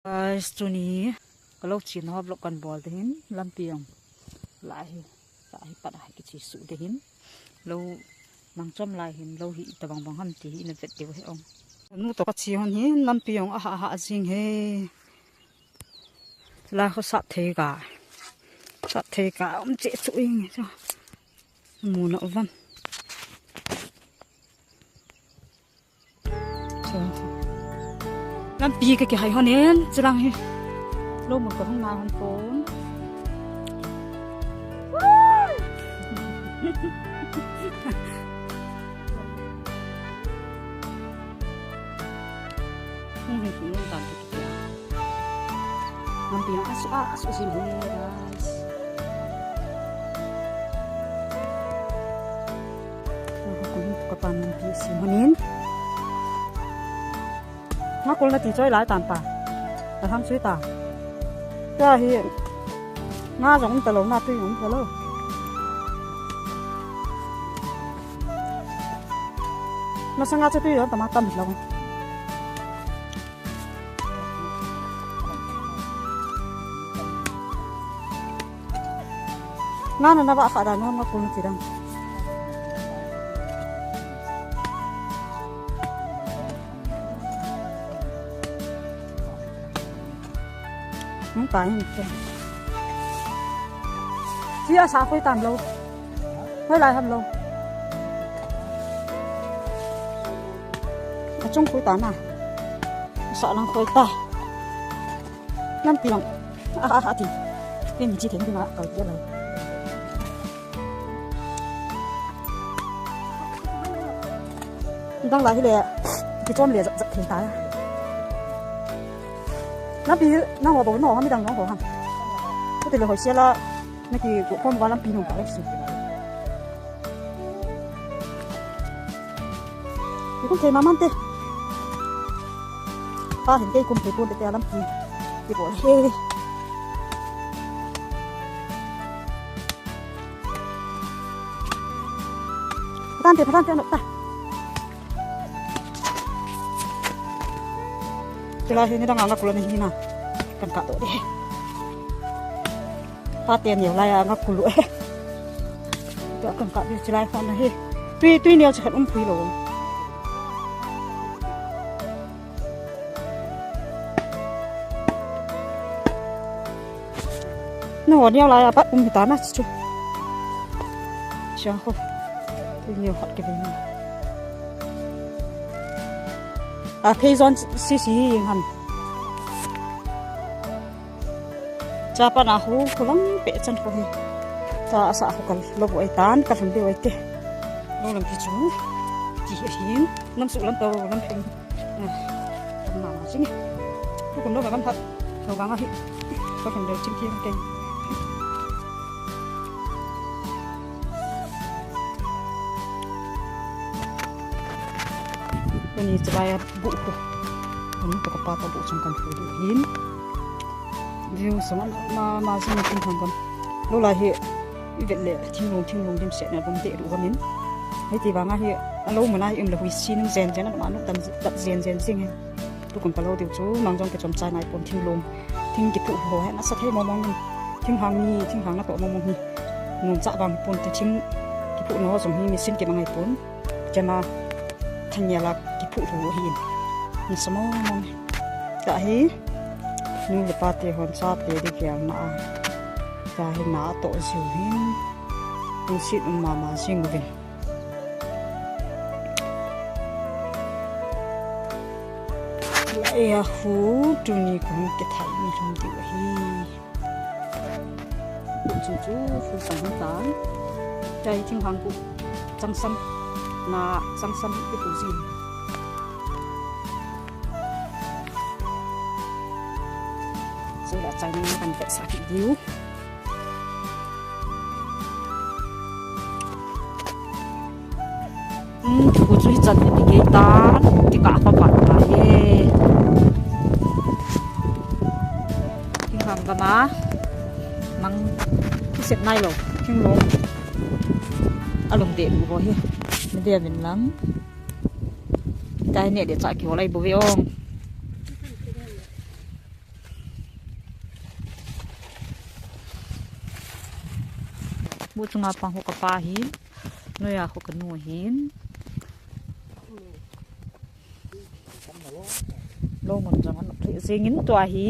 Chu ni kalau chin hop lo kan bol tehin lampiang lai pat hai ki chi su tehin lo mang chom lai hin lo hi tabang bang ham ti in vet te he ong nu to ka chi hon hi lampiang a ha jing he la kho sa the ka che chu ing cho mu na van làm pi cái hay hơn nên chỉ làm hi lâu một cái không nào hơn phốn không hề cũng làm được làm pi nó asu gì nữa guys cũng có pan làm pi gì hơn nên nó cũng là chỉ chơi lại tạm bà là thằng suy tả ra hiện nga giống tờ lồng na tuy cũng thế luôn nó sang nga chơi tuy đó tầm tâm lòng nga nó bạ phải là nó cũng chỉ đang không phải chỉ là sao khơi tạm lâu khơi lại hầm lâu ở trong khối tán à sợ lăng khơi ta năm tiền thì cái mình chỉ thấy cái mà ở kia này đang lại cái này cái trong này giật thiệt tái nó bị nó hòa bầu nó không biết đang nó hòa hả? Có thể là hồi xưa là mấy cái của con vào làm pin không phải gì. Thì cũng thấy mà man tê. Ta hiện cái cùng thấy con để làm pin, thì bỏ hết đi. Phát tan nữa ta. Celah ini dah nganggap kulo nih na kan kak tuh deh perhatian ya lah ya nganggap kulo itu kan kak dia celah kan nih tuy nhiều chắc pui loh nó nhiều lah apa kita na cucu siapa tuy nhiều hot cái gì thấy giòn xí hẳn cha pa na hu kulang pe chan ko hi ta sa ko kal lo boi tan ka thum de wai te lo lam ki chu ji hin nam su lam to lam thing ma ma sing ko kun lo ga ban phat lo ga nga hi ko thum de chim chi ke ini sebaya buku ini kepala buku sangkan fuduhin view sama masih mungkin hangam lo lahi ivet le thing long dim set na bom te ru gamin hai ti banga hi alo mana im le hui sin zen zen na manu tam zen sing he tu kon palo tiu chu mangjong ke chom chai nai pon thing long thing ki pu ho ha na sa thei mong thing hang na to mong ni ngom cha bang pon te thing ki pu no som hi mi sin ke mangai pon jama thanya la ki pu ru hin ni samo mong ta hi ni le pa te hon sa te de kyang na ta hi na to siu hin ni sit ma sing vin ya hu tu ni kong ke thai ni thum ti hi chu fu sang tan tai thing hang ku chang sam na sang sam ke pu zin so là chang ni kan pe sa ki diu ku chu chan ni ke ta ti ka pa pa ta ye thing hang ka ma mang ki set nai lo thing lo along de bu ho hi dia min lắm cái này để chạy kiểu này bố với ông bu chunga pang ho ka pa hin noya ho ka nu hin lo mon jang an zingin to hi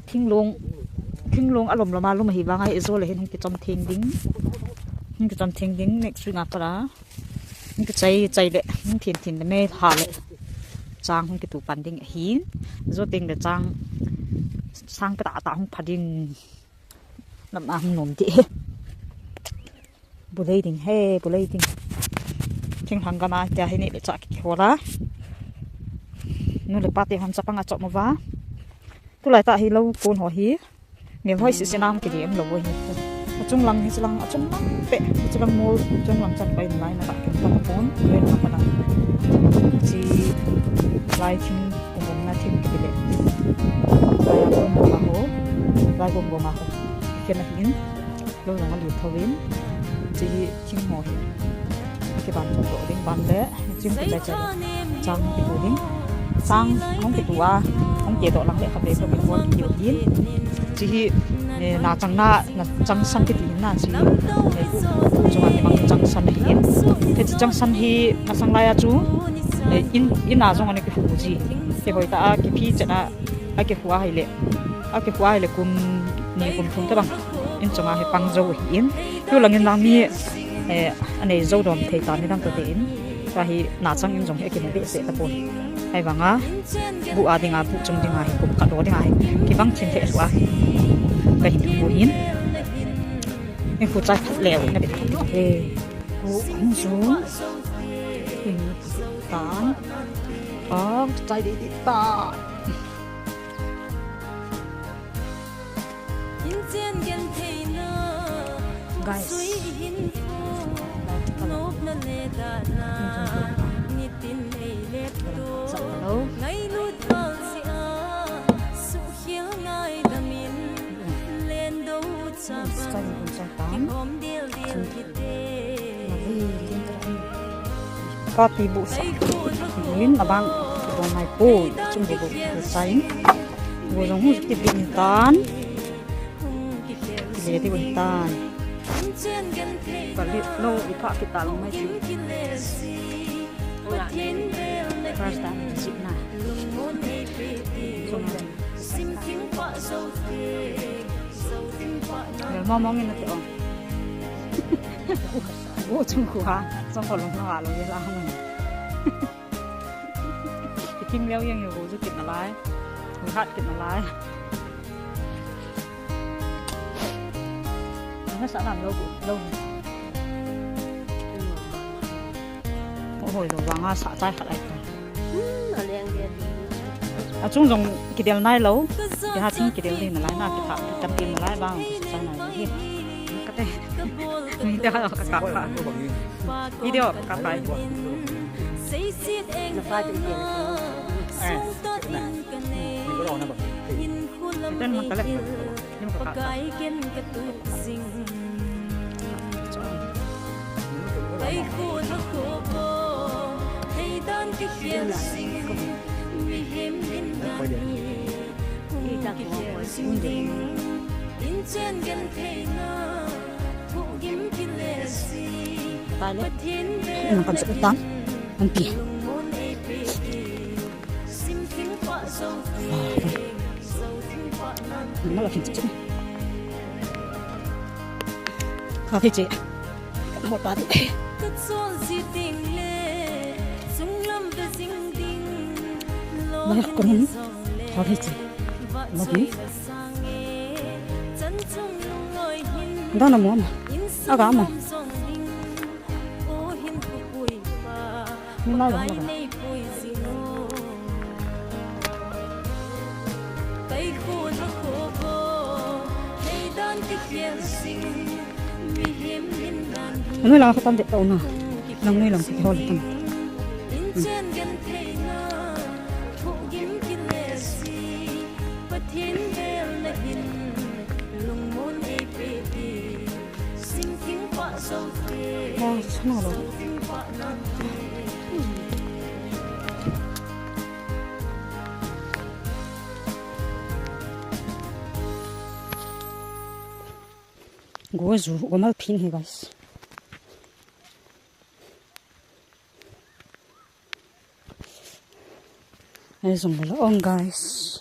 thinglung alom lama lum hi wanga ezo le hin ki chom thing ding next ring apara ni ka chai le ni thin le me ha le chang hong ki tu pan ding hin zo ting le chang sang ka ta hong phadin lam am nom ti bulai ding thing hang ga ma ta hi ni le cha ki hola nu le pa te han chapanga chop mova tu lai ta hi lo kon ho hi nge hoi si sinam ki dim lo hi chung lang hi chung lang pe chung mol chung lang chat pai lai na ka ken pa pon le na pa na chi lai thing ong na thing ki le lai bom ma ho ken na hin lo na li thawin chi thing ho hi ki ban to ding ban le chim ko cha chang ki bu ding sang không kịp qua không chế độ lắng để khắp để cho mình muốn nhiều tiền chỉ là trăng săn cái tiền là chỉ cho anh bằng trăng săn hiện thế thì trăng săn thì là sang lai chú in là trong anh cái phụ gì thì hồi ta cái phi chỉ là cái phụ hay lệ cùng nhiều cùng thùng các bằng in trong anh bằng dầu hiện tôi là người làm gì anh ấy dầu đòn thầy tán nên đang có tiền và hi na chang in jong he kin be se ta pon ai wanga bu a dinga bu chung dinga hi kum ka do dinga hi ki bang chin the wa ka hin bu in ni fu chai phat lew na be e ku ang su hin tan chai di ta guys có tí bộ sạch đến là băng bộ này bôi chung bộ sánh bộ giống như cái bình tán để thì bình tán và liệu nô đi phá cái tà lòng mấy chú first time chị nè rồi mong nghe nó thì ông ô chung khóa trong phòng lòng hoa rồi ra không cái kim leo yên nhiều vô cho kịch là lái người hát kịch là lái nó sẽ làm lâu hồi rồi vàng xả trái hạt này chung dùng cái điều này lâu cái hạt sinh cái điều này là lái na cái thằng trăm tiền là lái vàng trái này hết cái này mình đeo vào cả cả video cả phải là phải tự nhiên mình có đồ nào bằng tên mình cái này nhưng mà cả cái khu nó khổ bò hay đan cái kia sinh vì hiếm đến ngàn đi đặt hoa sinh đình in trên gần thế na thu kiếm kia lệ si tai lệ nó còn sẽ tán không kì nó là hình chữ cà phê chị một bát này còn có gì nó bí đó là mua mà áo gạo mà nhưng nói là người làm cái tâm đẹp đâu nè làm người làm cái thôi là tâm sao rồi go zu go mal pin he guys ai zong la on guys